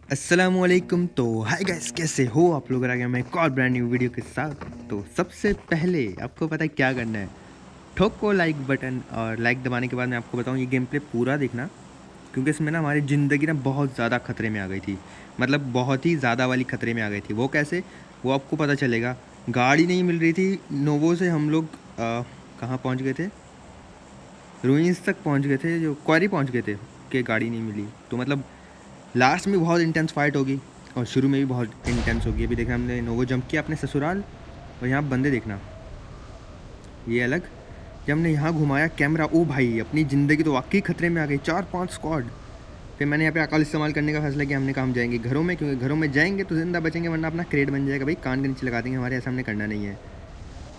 अस्सलामुअलैकुम। तो hi guys, कैसे हो आप लोग? आ गया मैं एक और ब्रांड न्यू वीडियो के साथ। तो सबसे पहले आपको पता है क्या करना है। ठोको लाइक बटन, और लाइक दबाने के बाद मैं आपको बताऊं, ये गेम प्ले पूरा देखना, क्योंकि इसमें ना हमारी ज़िंदगी ना बहुत ज़्यादा खतरे में आ गई थी। मतलब बहुत ही ज़्यादा वाली खतरे में आ गई थी। वो कैसे, वो आपको पता चलेगा। गाड़ी नहीं मिल रही थी नोवो से। हम लोग कहाँ पहुँच गए थे? रूइंस तक पहुँच गए थे, जो क्वारी पहुँच गए थे कि गाड़ी नहीं मिली। तो मतलब लास्ट में बहुत इंटेंस फाइट होगी, और शुरू में भी बहुत इंटेंस होगी। अभी देखा हमने नोवो जंप किया अपने ससुराल, और यहाँ बंदे देखना, ये अलग। जब हमने यहाँ घुमाया कैमरा, ओ भाई अपनी ज़िंदगी तो वाकई खतरे में आ गई। 4-5 स्क्वाड। फिर मैंने यहाँ पे अकाल इस्तेमाल करने का फैसला किया। हमने कहा हम जाएंगे घरों में, क्योंकि घरों में जाएंगे तो ज़िंदा बचेंगे, वरना अपना क्रेड बन जाएगा भाई, कान के नीचे लगा देंगे हमारे। ऐसा हमने करना नहीं है।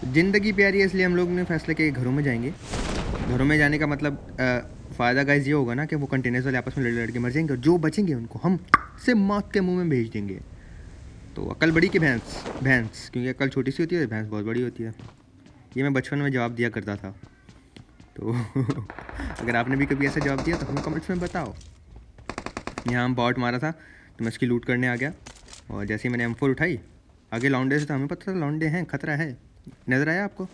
ज़िंदगी प्यारी है, इसलिए हम लोग ने फैसला किया कि घरों में जाएंगे। घरों में जाने का मतलब फ़ायदा गाइस ये होगा ना कि वो कंटेनर्स वाले आपस में लड़ लड़ के मर जाएंगे, और जो बचेंगे उनको हम से मौत के मुंह में भेज देंगे। तो अकल बड़ी कि भैंस? भैंस, क्योंकि अकल छोटी सी होती है, भैंस बहुत बड़ी होती है। ये मैं बचपन में जवाब दिया करता था। तो अगर आपने भी कभी ऐसा जवाब दिया तो हमें कमेंट्स में बताओ। यहाँ हम बॉट मारा था, तो मैं इसकी लूट करने आ गया, और जैसे ही मैंने M4 उठाई, आगे लौंडे से, तो हमें पता था लौंडे हैं, खतरा है। नज़र आया आपको?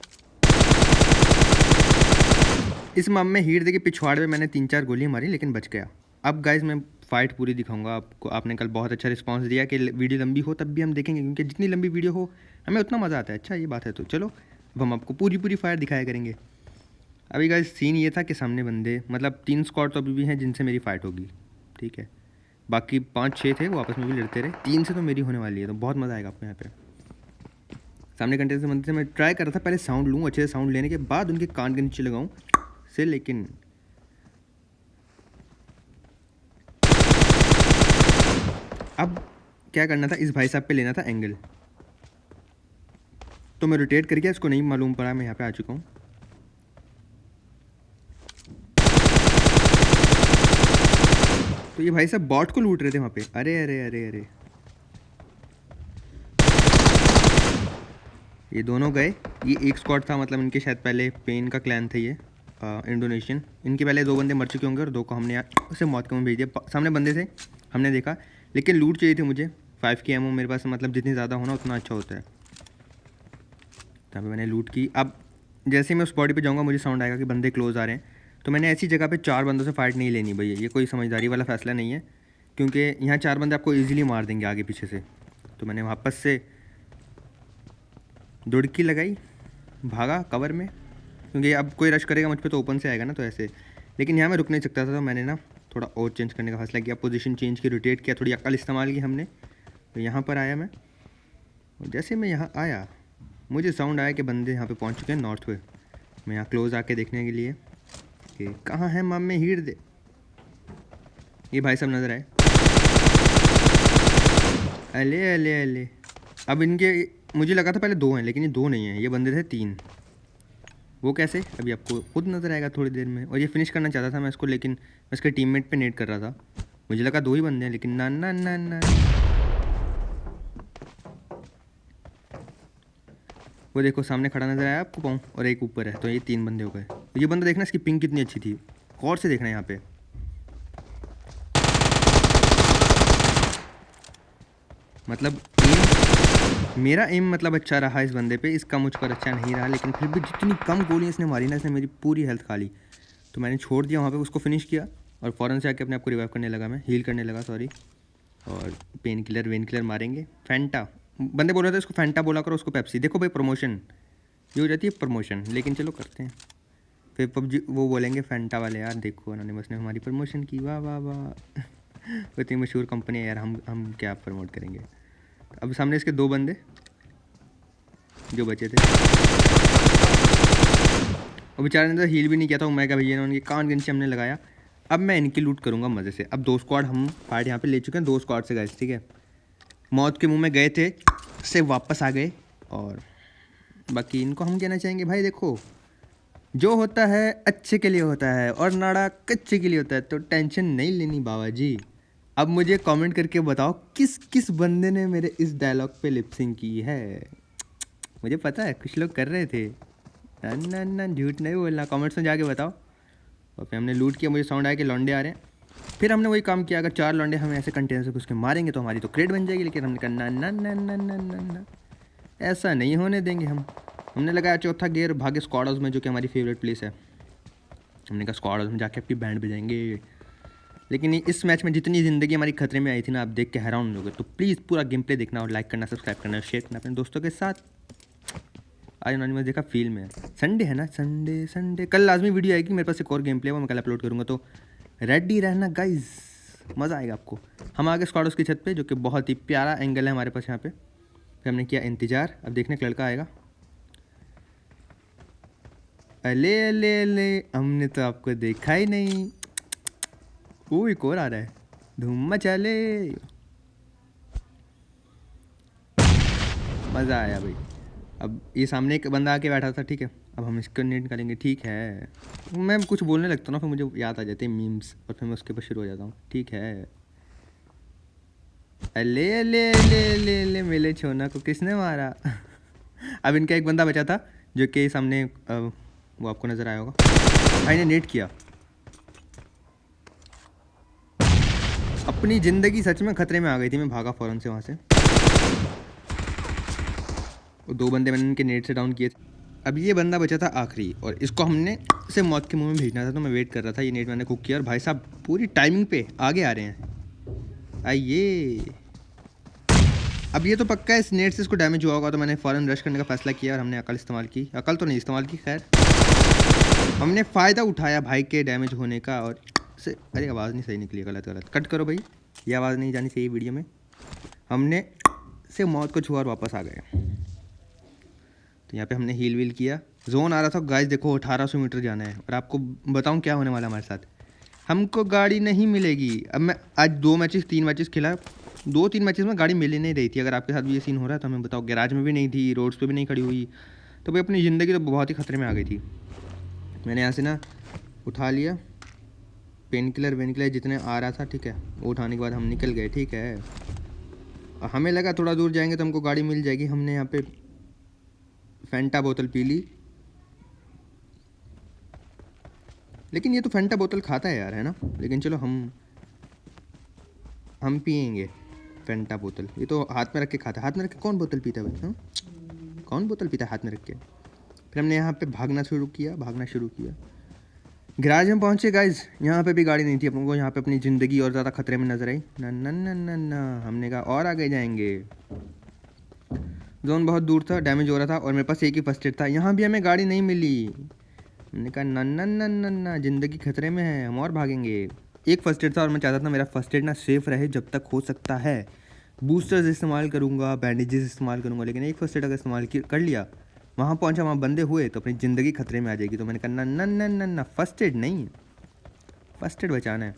इस मम में हीट देखिए, पिछवाड़ में मैंने 3-4 गोलियाँ मारी, लेकिन बच गया। अब गाइज मैं फ़ाइट पूरी दिखाऊंगा आपको। आपने कल बहुत अच्छा रिस्पांस दिया कि वीडियो लंबी हो तब भी हम देखेंगे, क्योंकि जितनी लंबी वीडियो हो हमें उतना मज़ा आता है। अच्छा ये बात है, तो चलो अब हम आपको पूरी पूरी फायर दिखाया करेंगे। अभी गाइज सीन ये था कि सामने बंदे, मतलब 3 स्क्वाड तो अभी भी हैं जिनसे मेरी फ़ाइट होगी, ठीक है। बाकी 5-6 थे, वो आपस में भी लड़ते रहे। 3 से तो मेरी होने वाली है, तो बहुत मज़ा आएगा आपको यहाँ पे। सामने कंटेनर से बंदे से मैं ट्राई कर रहा था पहले साउंड लूँ, अच्छे से साउंड लेने के बाद उनके कान के नीचे लगाऊँ से, लेकिन अब क्या करना था, इस भाई साहब पे लेना था एंगल। तो मैं रोटेट कर गया, इसको नहीं मालूम पड़ा मैं यहाँ पे आ चुका हूँ। तो ये भाई साहब बॉट को लूट रहे थे वहाँ पे। अरे अरे अरे अरे, ये दोनों गए। ये एक स्क्वाड था, मतलब इनके शायद पहले पेन का क्लैन था ये, इंडोनेशियन। इनके पहले 2 बंदे मर चुके होंगे, और 2 को हमने उसे मौत के मुंह भेज दिया। सामने बंदे थे, हमने देखा, लेकिन लूट चाहिए थी मुझे। 5 की एमओ मेरे पास, मतलब जितनी ज़्यादा होना उतना अच्छा होता है। तभी मैंने लूट की। अब जैसे ही मैं उस बॉडी पे जाऊंगा, मुझे साउंड आएगा कि बंदे क्लोज आ रहे हैं। तो मैंने ऐसी जगह पे 4 बंदों से फाइट नहीं लेनी भैया, ये कोई समझदारी वाला फैसला नहीं है, क्योंकि यहाँ 4 बंदे आपको इजीली मार देंगे आगे पीछे से। तो मैंने वापस से दुड़की लगाई, भागा कवर में, क्योंकि अब कोई रश करेगा मुझ पर तो ओपन से आएगा ना, तो ऐसे। लेकिन यहाँ मैं रुक नहीं सकता था, तो मैंने ना थोड़ा और चेंज करने का फैसला किया, पोजीशन चेंज की, रोटेट किया, थोड़ी अक्ल इस्तेमाल की हमने। तो यहाँ पर आया मैं, और जैसे मैं यहाँ आया, मुझे साउंड आया कि बंदे यहाँ पे पहुँच चुके हैं नॉर्थ वे। मैं यहाँ क्लोज आके देखने के लिए कि कहाँ है मामे हीर दे। ये भाई साहब नज़र आए। अले अले अले। अब इनके, मुझे लगा था पहले 2 हैं, लेकिन ये 2 नहीं हैं, ये बंदे थे 3। वो कैसे, अभी आपको खुद नज़र आएगा थोड़ी देर में। और ये फिनिश करना चाहता था मैं इसको, लेकिन मैं इसके टीममेट पे नेट कर रहा था। मुझे लगा 2 ही बंदे हैं, लेकिन ना ना ना ना। वो देखो सामने खड़ा नज़र आया आपको पाऊँ, और एक ऊपर है, तो ये 3 बंदे हो गए। तो ये बंदा देखना, इसकी पिंग कितनी अच्छी थी, गौर से देखना यहाँ पे। मतलब मेरा एम मतलब अच्छा रहा इस बंदे पे, इसका मुझ पर अच्छा नहीं रहा, लेकिन फिर भी जितनी कम गोलियाँ इसने मारी ना, इसने मेरी पूरी हेल्थ खा ली। तो मैंने छोड़ दिया वहाँ पे, उसको फिनिश किया, और फ़ौरन से आके अपने आप को रिवाइव करने लगा, मैं हील करने लगा, सॉरी। और पेन किलर वेन किलर मारेंगे। फैंटा, बंदे बोल रहे थे उसको फैंटा बोला करो, उसको पेप्सी। देखो भाई प्रमोशन, ये हो जाती है प्रमोशन, लेकिन चलो करते हैं। फिर पबजी वो बोलेंगे फैंटा वाले, यार देखो एनोनिमस ने हमारी प्रमोशन की, वाह वाह वाह। वो इतनी मशहूर कंपनी है यार, हम क्या प्रमोट करेंगे। अब सामने इसके 2 बंदे जो बचे थे, और बेचारे ने तो हील भी नहीं किया था। मैं क्या भैया, उनके कान के नीचे हमने लगाया। अब मैं इनकी लूट करूँगा मज़े से। अब 2 स्क्वाड हम फाइट यहाँ पे ले चुके हैं, 2 स्क्वाड से गए, ठीक है। मौत के मुंह में गए थे, से वापस आ गए। और बाकी इनको हम कहना चाहेंगे, भाई देखो, जो होता है अच्छे के लिए होता है, और नाड़ा कच्चे के लिए होता है, तो टेंशन नहीं लेनी बाबा जी। अब मुझे कमेंट करके बताओ किस किस बंदे ने मेरे इस डायलॉग पे लिपसिंग की है। मुझे पता है कुछ लोग कर रहे थे। ना ना ना, झूठ नहीं बोलना, कमेंट्स में जाके बताओ। और फिर हमने लूट किया, मुझे साउंड आया कि लौंडे आ रहे हैं। फिर हमने वही काम किया, अगर 4 लौंडे हमें ऐसे कंटेनर से घुस के मारेंगे तो हमारी तो क्रेट बन जाएगी, लेकिन हमने कहा ना ना ना ना ना ना ना, ऐसा नहीं होने देंगे हम। हमने लगाया चौथा गियर, भागे स्क्वाड हाउस में, जो कि हमारी फेवरेट प्लेस है। हमने कहा स्क्वाड हाउस में जाके अपनी बैंड बजाएंगे। लेकिन इस मैच में जितनी ज़िंदगी हमारी खतरे में आई थी ना, आप देख के हैरान होगे। तो प्लीज़ पूरा गेम प्ले देखना और लाइक करना, सब्सक्राइब करना, शेयर करना अपने दोस्तों के साथ। आज उन्होंने मुझे देखा फील में, संडे है ना, संडे संडे कल लाजमी वीडियो आएगी मेरे पास, एक और गेम प्ले वो मैं कल अपलोड करूँगा, तो रेडी रहना गाइज, मज़ा आएगा आपको। हम आ गए स्क्वाड हाउस की छत पे, जो कि बहुत ही प्यारा एंगल है हमारे पास यहाँ पे। फिर हमने किया इंतज़ार, अब देखने एक लड़का आएगा। अले अले अले, हमने तो आपको देखा ही नहीं। वो एक और आ रहा है, धूम मचा ले। मज़ा आया भाई। अब ये सामने एक बंदा आके बैठा था, ठीक है, अब हम इसको नेट करेंगे, ठीक है। मैं कुछ बोलने लगता हूँ ना, फिर मुझे याद आ जाते हैं मीम्स, और फिर मैं उसके ऊपर शुरू हो जाता हूँ, ठीक है। अले अले अले अले अले, मेले छोना को किसने मारा? अब इनका एक बंदा बचा था, जो कि सामने वो आपको नज़र आया होगा। भाई ने नेट किया, अपनी ज़िंदगी सच में खतरे में आ गई थी। मैं भागा फ़ौरन से वहाँ से। वो 2 बंदे मैंने इनके नेट से डाउन किए थे। अब ये बंदा बचा था आखिरी, और इसको हमने इसे मौत के मुंह में भेजना था, तो मैं वेट कर रहा था। ये नेट मैंने कुक किया, और भाई साहब पूरी टाइमिंग पे आगे आ रहे हैं। आइए, अब ये तो पक्का है इस नेट से इसको डैमेज हुआ होगा, तो मैंने फ़ौरन रश करने का फैसला किया, और हमने अकल इस्तेमाल की। अकल तो नहीं इस्तेमाल की, खैर हमने फ़ायदा उठाया भाई के डैमेज होने का। और से अरे आवाज़ नहीं सही निकली, गलत गलत कट करो भाई, ये आवाज़ नहीं जानी चाहिए वीडियो में। हमने से मौत को छुआ और वापस आ गए। तो यहाँ पे हमने हील वील किया। जोन आ रहा था गाइस, देखो 1800 मीटर जाना है, और आपको बताऊँ क्या होने वाला हमारे साथ, हमको गाड़ी नहीं मिलेगी। अब मैं आज 3 मैचेस खेला, 2-3 मैचेस में गाड़ी मिल ही नहीं रही थी। अगर आपके साथ भी ये सीन हो रहा है तो हमें बताओ। गैराज में भी नहीं थी, रोड्स पे भी नहीं खड़ी हुई, तो भाई अपनी ज़िंदगी तो बहुत ही खतरे में आ गई थी। मैंने यहाँ से ना उठा लिया पेन किलर जितने आ रहा था, ठीक है, वो उठाने के बाद हम निकल गए, ठीक है। हमें लगा थोड़ा दूर जाएंगे तो हमको गाड़ी मिल जाएगी। हमने यहाँ पे फैंटा बोतल पी ली, लेकिन ये तो फैंटा बोतल खाता है यार, है ना। लेकिन चलो हम पियेंगे फैंटा बोतल। ये तो हाथ में रख के खाता है। हाथ में रख के कौन बोतल पीता है भाई? हाँ, कौन बोतल पीता है हाथ में रख के? फिर हमने यहाँ पे भागना शुरू किया। गैराज में पहुँचे गाइज, यहाँ पे भी गाड़ी नहीं थी। अपन को यहाँ पे अपनी ज़िंदगी और ज़्यादा खतरे में नजर आई। ना ना ना ना ना, हमने कहा और आगे जाएंगे। जोन बहुत दूर था, डैमेज हो रहा था, और मेरे पास एक ही फर्स्ट एड था। यहाँ भी हमें गाड़ी नहीं मिली। हमने कहा ना ना ना ना ना, ज़िंदगी खतरे में है, हम और भागेंगे। एक फर्स्ट एड था, और मैं चाहता था मेरा फर्स्ट एड ना सेफ रहे जब तक हो सकता है। बूस्टर्स इस्तेमाल करूँगा, बैंडेजेस इस्तेमाल करूँगा, लेकिन एक फर्स्ट एड अगर इस्तेमाल कर लिया, वहाँ पहुँचा, वहाँ बंदे हुए, तो अपनी ज़िंदगी खतरे में आ जाएगी। तो मैंने कहा ना ना ना ना ना, फर्स्ट एड नहीं, फर्स्ट एड बचाना है।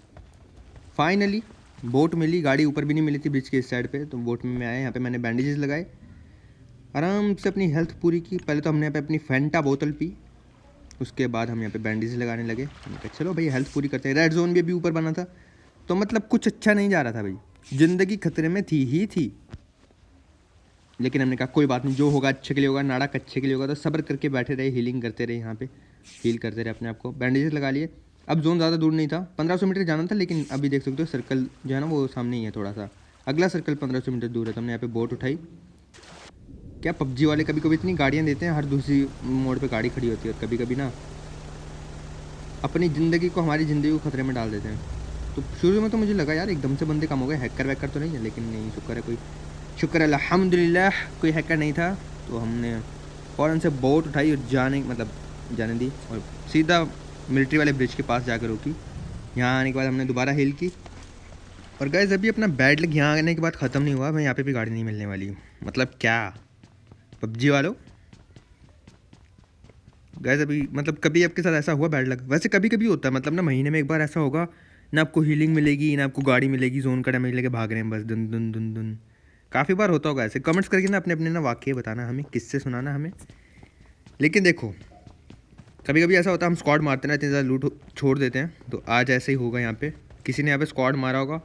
फाइनली बोट मिली, गाड़ी ऊपर भी नहीं मिली थी ब्रिज के इस साइड पे, तो बोट में मैं आया। यहाँ पे मैंने बैंडेजेस लगाए, आराम से अपनी हेल्थ पूरी की। पहले तो हमने यहाँ पे अपनी फैंटा बोतल पी, उसके बाद हम यहाँ पे बैंडेज लगाने लगे। हमने कहा चलो भाई हेल्थ पूरी करते हैं। रेड जोन भी अभी ऊपर बना था, तो मतलब कुछ अच्छा नहीं जा रहा था भाई, ज़िंदगी खतरे में थी ही थी। लेकिन हमने कहा कोई बात नहीं, जो होगा अच्छे के लिए होगा, नाड़क अच्छे के लिए होगा। तो सब्र करके बैठे रहे, हीलिंग करते रहे, यहाँ पे हील करते रहे अपने आप को। बैंडेजेस लगा लिए। अब जोन ज़्यादा दूर नहीं था, 1500 मीटर जाना था, लेकिन अभी देख सकते हो सर्कल जो है ना वो सामने ही है थोड़ा सा। अगला सर्कल 1500 मीटर दूर है। तो हमने यहाँ पे बोट उठाई। क्या पबजी वाले कभी कभी इतनी गाड़ियाँ देते हैं, हर दूसरी मोड़ पे गाड़ी खड़ी होती है, और कभी कभी ना अपनी ज़िंदगी को, हमारी ज़िंदगी को खतरे में डाल देते हैं। तो शुरू में तो मुझे लगा यार एकदम से बंदे कम हो गए, हैकर वैकर तो नहीं है, लेकिन नहीं, शुक्र है कोई, शुक्र है अल्हम्दुलिल्लाह कोई हैकर नहीं था। तो हमने फ़ौरन से बोट उठाई और जाने दी, और सीधा मिलिट्री वाले ब्रिज के पास जाकर रुकी। यहाँ आने के बाद हमने दोबारा हील की। और गाइस अभी अपना बैड लक यहाँ आने के बाद ख़त्म नहीं हुआ। मैं यहाँ पे भी गाड़ी नहीं मिलने वाली, मतलब क्या पबजी वालों। गाइस अभी मतलब कभी आपके साथ ऐसा हुआ बैड लक? वैसे कभी कभी होता है, मतलब ना महीने में एक बार ऐसा होगा, ना आपको हीलिंग मिलेगी, ना आपको गाड़ी मिलेगी, जोन का डैमेज लेके भाग रहे हैं बस, दुन दुन दुन दुन। काफ़ी बार होता होगा ऐसे। कमेंट्स करके ना अपने अपने ना वाक़ये बताना हमें, किससे सुनाना हमें। लेकिन देखो कभी कभी ऐसा होता है, हम स्क्वाड मारते ना, इतनी ज़्यादा लूट छोड़ देते हैं। तो आज ऐसे ही होगा, यहाँ पे किसी ने यहाँ पे स्क्वाड मारा होगा,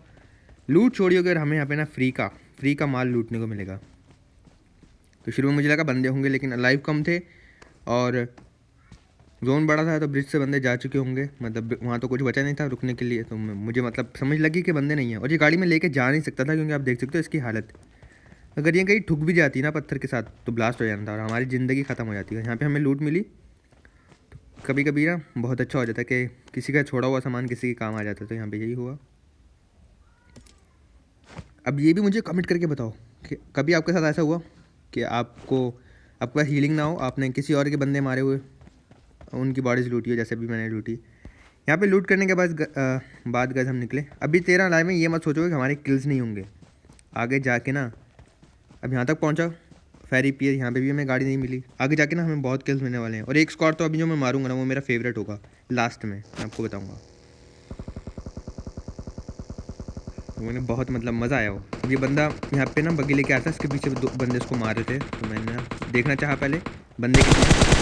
लूट छोड़ी होगी, और हमें यहाँ पे ना फ्री का माल लूटने को मिलेगा। तो शुरू में मुझे लगा बंदे होंगे, लेकिन लाइव कम थे, और जोन बड़ा था तो ब्रिज से बंदे जा चुके होंगे, मतलब वहाँ तो कुछ बचा नहीं था रुकने के लिए, तो मुझे मतलब समझ लगी कि बंदे नहीं है। और ये गाड़ी में लेके जा नहीं सकता था क्योंकि आप देख सकते हो इसकी हालत। अगर ये कहीं ठुक भी जाती ना पत्थर के साथ तो ब्लास्ट हो जाता था और हमारी ज़िंदगी ख़त्म हो जाती है। यहाँ पे हमें लूट मिली। कभी कभी ना बहुत अच्छा हो जाता है कि किसी का छोड़ा हुआ सामान किसी के काम आ जाता है, तो यहाँ पे यही हुआ। अब ये भी मुझे कमेंट करके बताओ कि कभी आपके साथ ऐसा हुआ कि आपके पास हीलिंग ना हो, आपने किसी और के बंदे मारे हुए उनकी बॉडीज़ लूटी हो, जैसे भी मैंने लूटी। यहाँ पे लूट करने के बाद गज हम निकले। अभी 13 लाइव में ये मत सोचो कि हमारे किल्स नहीं होंगे आगे जाके ना। अब यहाँ तक पहुँचा फेरी पियर, यहाँ पे भी हमें गाड़ी नहीं मिली। आगे जाके ना हमें बहुत किल्स मिलने वाले हैं। और एक स्क्वाड तो अभी जो मैं मारूंगा ना वो मेरा फेवरेट होगा, लास्ट में मैं आपको बताऊँगा। मैंने बहुत मतलब मज़ा आया वो। ये बंदा यहाँ पे ना बग्गी लेके आया था, इसके पीछे 2 बंदे उसको मार रहे थे, तो मैंने ना देखना चाहा पहले बंदे कितने हैं।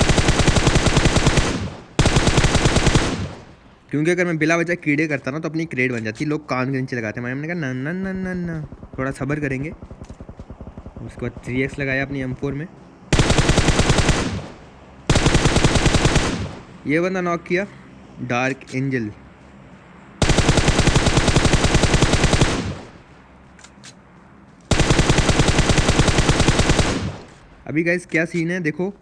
क्योंकि अगर मैं बिला वजह कीड़े करता ना तो अपनी क्रेड बन जाती, लोग कान के नीचे लगाते हैं। मैंने कहा ना ना ना ना ना, थोड़ा सब्र करेंगे। उसके बाद 3x लगाया अपनी M4 में। ये बंदा नॉक किया, डार्क एंजल। अभी गाइस क्या सीन है देखो,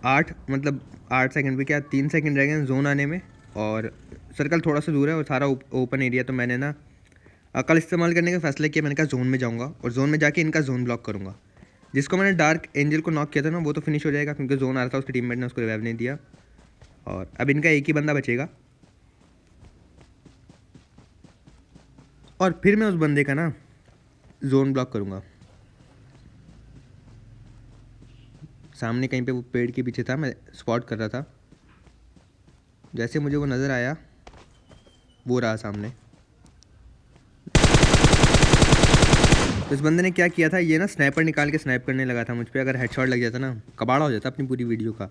8 सेकंड पे क्या 3 सेकंड रह गए जोन आने में, और सर्कल थोड़ा सा दूर है और सारा ओपन एरिया। तो मैंने ना अकल इस्तेमाल करने का फैसला किया। मैंने कहा जोन में जाऊंगा और जोन में जाके इनका जोन ब्लॉक करूंगा। जिसको मैंने डार्क एंजल को नॉक किया था ना वो तो फिनिश हो जाएगा क्योंकि जोन आ रहा था, उसके टीममेट ने उसको रिवाइव नहीं दिया। और अब इनका एक ही बंदा बचेगा और फिर मैं उस बंदे का ना जोन ब्लॉक करूँगा। सामने कहीं पे वो पेड़ के पीछे था, मैं स्पॉट कर रहा था। जैसे मुझे वो नज़र आया, वो रहा सामने। तो इस बंदे ने क्या किया था, ये ना स्नाइपर निकाल के स्नाइप करने लगा था मुझ पे। अगर हेडशॉट लग जाता ना कबाड़ा हो जाता अपनी पूरी वीडियो का।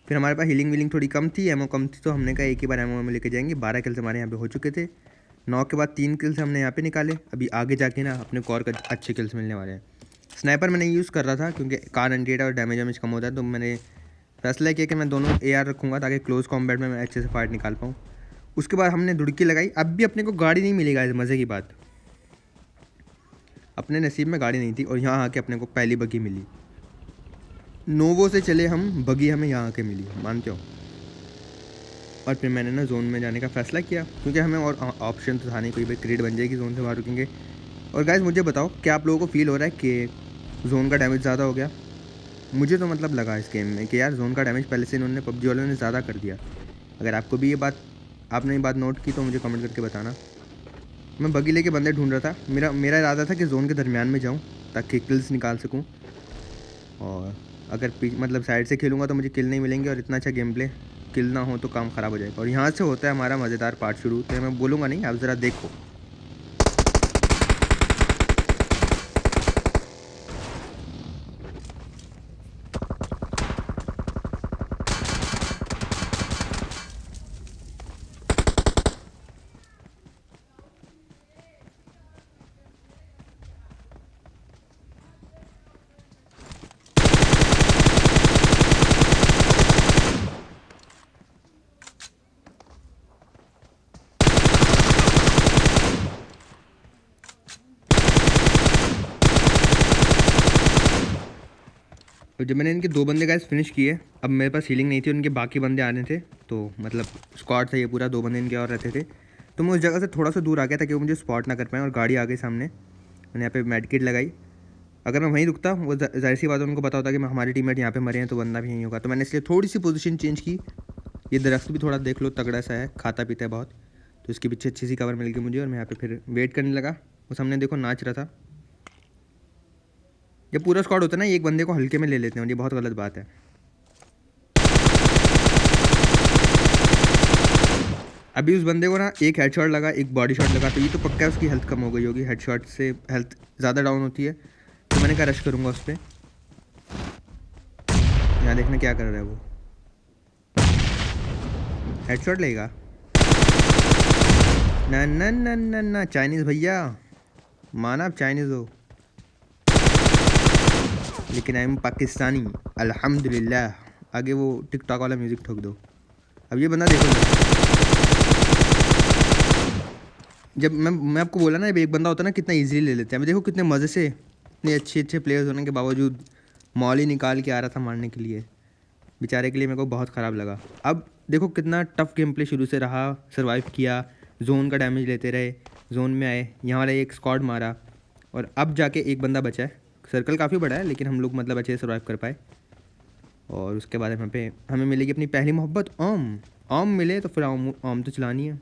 फिर हमारे पास हीलिंग वीलिंग थोड़ी कम थी, एमओ कम थी, तो हमने कहा एक ही बार एमओ में लेके जाएंगे। 12 किल्स हमारे यहाँ पे हो चुके थे। 9 के बाद 3 किल्स हमने यहाँ पे निकाले। अभी आगे जाके ना अपने को और अच्छे किल्स मिलने वाले हैं। स्नाइपर मैं नहीं यूज़ कर रहा था क्योंकि कार 98 और डैमेज वैमेज कम होता है, तो मैंने फैसला किया कि मैं दोनों AR रखूँगा ताकि क्लोज कॉम्बैट में मैं अच्छे से फाइट निकाल पाऊँ। उसके बाद हमने धुड़की लगाई। अब भी अपने को गाड़ी नहीं मिलेगा, इस मज़े की बात, अपने नसीब में गाड़ी नहीं थी और यहाँ आके अपने को पहली बग्गी मिली। नोवो से चले हम, बग्गी हमें यहाँ आके मिली, मानते हो। और फिर मैंने ना जोन में जाने का फ़ैसला किया क्योंकि हमें और ऑप्शन तो था नहीं, कोई भाई क्रेड बन जाएगी जोन से बाहर रुकेंगे। और गाइस मुझे बताओ क्या आप लोगों को फील हो रहा है कि जोन का डैमेज ज़्यादा हो गया? मुझे तो मतलब लगा इस गेम में कि यार जोन का डैमेज पहले से इन्होंने PUBG वालों ने ज़्यादा कर दिया। अगर आपको भी आपने ये बात नोट की तो मुझे कमेंट करके बताना। मैं बग्गी लेके बंदे ढूंढ रहा था। मेरा इरादा था कि जोन के दरमियान में जाऊँ ताकि किल्स निकाल सकूँ। और अगर मतलब साइड से खेलूँगा तो मुझे किल नहीं मिलेंगे और इतना अच्छा गेम प्ले, किल ना हो तो काम ख़राब हो जाएगा। और यहाँ से होता है हमारा मज़ेदार पार्ट शुरू। तो मैं बोलूँगा नहीं, आप ज़रा देखो। तो जब मैंने इनके 2 बंदे गाइस फिनिश किए, अब मेरे पास हीलिंग नहीं थी, उनके बाकी बंदे आने थे, तो मतलब स्क्वाड था ये पूरा, 2 बंदे इनके और रहते थे। तो मैं उस जगह से थोड़ा सा दूर आ गया ताकि वो मुझे स्पॉट ना कर पाएँ। और गाड़ी आ गई सामने, मैंने यहाँ पे मेडकिट लगाई। अगर मैं वहीं रुकता, वो जाहिर सी बात है उनको पता होता कि हमारे टीममेट यहाँ पे मरे हैं तो बंदा भी यहीं होगा। तो मैंने इसलिए थोड़ी सी पोजीशन चेंज की। ये दरख्त भी थोड़ा देख लो, तगड़ा सा है, खाता पीता है बहुत। तो इसके पीछे अच्छी सी कवर मिल गई मुझे और मैं यहाँ पे फिर वेट करने लगा। वो सामने देखो नाच रहा था। जब पूरा स्क्वाड होता है ना, एक बंदे को हल्के में ले लेते हैं, ये बहुत गलत बात है। अभी उस बंदे को ना एक हेडशॉट लगा, एक बॉडी शॉट लगा, तो ये तो पक्का है उसकी हेल्थ कम हो गई होगी। हेडशॉट से हेल्थ ज़्यादा डाउन होती है। तो मैंने कहा रश करूँगा उस पर। यहाँ देखना क्या कर रहा है वो, हेडशॉट लेगा ना ना ना ना ना। चाइनीज़ भैया, माना आप चाइनीज़ हो, लेकिन आई एम पाकिस्तानी अल्हम्दुलिल्लाह। आगे वो टिकटॉक वाला म्यूज़िक ठोक दो। अब ये बंदा देखो जब मैं आपको बोला ना, जब एक बंदा होता है ना कितना इजीली ले लेते हैं। मैं देखो कितने मज़े से, इतने अच्छे अच्छे प्लेयर्स होने के बावजूद मॉल ही निकाल के आ रहा था मारने के लिए। बेचारे के लिए मेरे को बहुत ख़राब लगा। अब देखो कितना टफ गेम प्ले शुरू से रहा, सर्वाइव किया, जोन का डैमेज लेते रहे, जोन में आए, यहाँ वाला एक स्क्वाड मारा और अब जाके एक बंदा बचा है। सर्कल काफ़ी बड़ा है लेकिन हम लोग मतलब अच्छे से सर्वाइव कर पाए। और उसके बाद हमें मिलेगी अपनी पहली मोहब्बत आम मिले तो फिर आम तो चलानी है।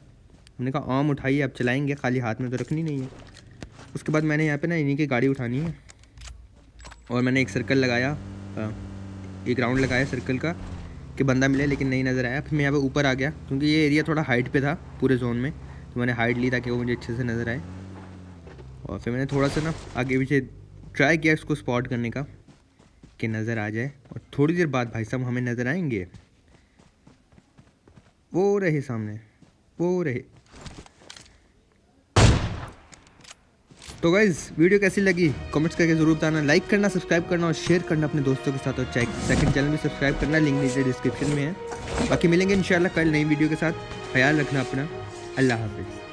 हमने कहा आम उठाइए, अब चलाएंगे, खाली हाथ में तो रखनी नहीं है। उसके बाद मैंने यहाँ पे ना इन्हीं की गाड़ी उठानी है और मैंने एक सर्कल लगाया, एक राउंड लगाया सर्कल का कि बंदा मिले, लेकिन नहीं नज़र आया। फिर मैं यहाँ पे ऊपर आ गया क्योंकि ये एरिया थोड़ा हाइट पे था पूरे जोन में, तो मैंने हाइट ली ताकि वो मुझे अच्छे से नज़र आए। और फिर मैंने थोड़ा सा ना आगे पीछे ट्राई किया इसको स्पॉट करने का कि नज़र आ जाए। और थोड़ी देर बाद भाई साहब हमें नज़र आएंगे, वो रहे सामने, वो रहे। तो गाइज़ वीडियो कैसी लगी कमेंट्स करके ज़रूर बताना, लाइक करना, सब्सक्राइब करना और शेयर करना अपने दोस्तों के साथ। और सेकंड चैनल भी सब्सक्राइब करना, लिंक नीचे डिस्क्रिप्शन में है। बाकी मिलेंगे इंशाल्लाह कल नई वीडियो के साथ। ख्याल रखना अपना। अल्लाह हाफिज़।